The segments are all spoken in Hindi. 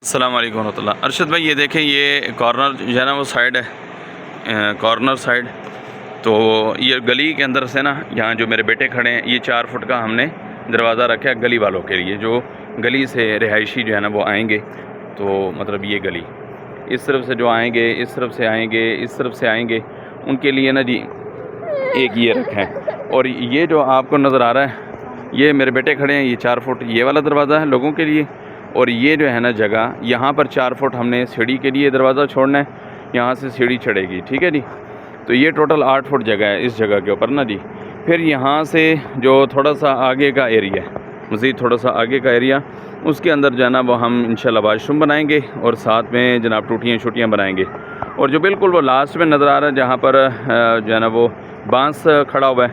अस्सलाम वालेकुम रहमतुल्लाह। अरशद भाई ये देखें, ये कॉर्नर जो है ना वो साइड है, कॉर्नर साइड। तो ये गली के अंदर से ना, यहाँ जो मेरे बेटे खड़े हैं, ये 4 फुट का हमने दरवाज़ा रखा है गली वालों के लिए। जो गली से रिहायशी जो है ना वो आएंगे, तो मतलब ये गली इस तरफ से जो आएंगे, इस तरफ से आएंगे, इस तरफ से आएंगे, उनके लिए ना जी एक ये रखा है। और ये जो आपको नज़र आ रहा है, ये मेरे बेटे खड़े हैं, ये 4 फुट ये वाला दरवाज़ा है लोगों के लिए। और ये जो है ना जगह, यहाँ पर 4 फुट हमने सीढ़ी के लिए दरवाज़ा छोड़ना है, यहाँ से सीढ़ी चढ़ेगी, ठीक है जी। तो ये टोटल 8 फुट जगह है इस जगह के ऊपर ना जी। फिर यहाँ से जो थोड़ा सा आगे का एरिया है, मज़ीद थोड़ा सा आगे का एरिया, उसके अंदर जो है ना वो हम इंशाल्लाह वाशरूम बनाएंगे और साथ में जनाब टूटियाँ छुटियाँ बनाएंगे। और जो बिल्कुल वो लास्ट में नज़र आ रहा है, जहाँ पर जो है ना वो बांस खड़ा हुआ है,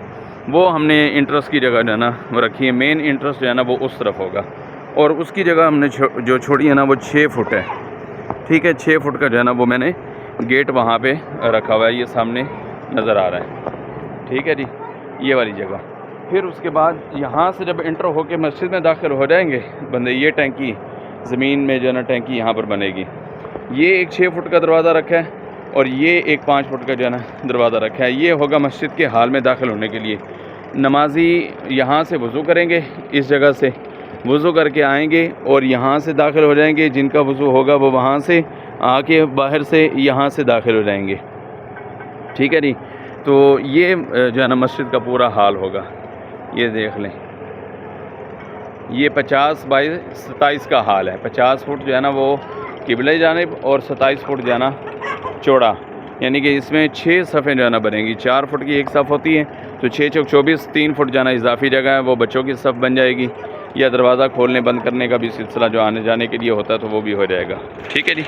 वो हमने इंट्रेस्ट की जगह जो है ना वो रखी है। मेन इंट्रेस्ट जो है ना वो उस तरफ होगा, और उसकी जगह हमने जो छोड़ी है ना वो 6 फुट है, ठीक है। 6 फुट का जो है ना वो मैंने गेट वहाँ पे रखा हुआ है, ये सामने नज़र आ रहा है, ठीक है जी, ये वाली जगह। फिर उसके बाद यहाँ से जब इंटर होके मस्जिद में दाखिल हो जाएंगे बंदे, ये टैंकी ज़मीन में जो है ना टैंकी यहाँ पर बनेगी। ये एक 6 फुट का दरवाज़ा रखा है, और ये एक 5 फुट का जो है ना दरवाज़ा रखा है। ये होगा मस्जिद के हाल में दाखिल होने के लिए। नमाजी यहाँ से वज़ू करेंगे, इस जगह से वज़ू करके आएंगे और यहाँ से दाखिल हो जाएंगे। जिनका वज़ू होगा वो वहाँ से आके बाहर से यहाँ से दाखिल हो जाएंगे, ठीक है जी। तो ये जो है ना मस्जिद का पूरा हाल होगा, ये देख लें। ये 50 बाई 27 का हाल है। 50 फुट जो है ना वो किबले जानिब, और 27 फुट जो है ना चौड़ा, यानी कि इसमें 6 सफ़ें जो है ना बनेंगी। 4 फुट की एक सफ़ होती है, तो 6 चौक 24, 3 फुट जाना इजाफी जगह है, वो बच्चों की सफ़ बन जाएगी। या दरवाज़ा खोलने बंद करने का भी सिलसिला जो आने जाने के लिए होता है, तो वो भी हो जाएगा, ठीक है जी।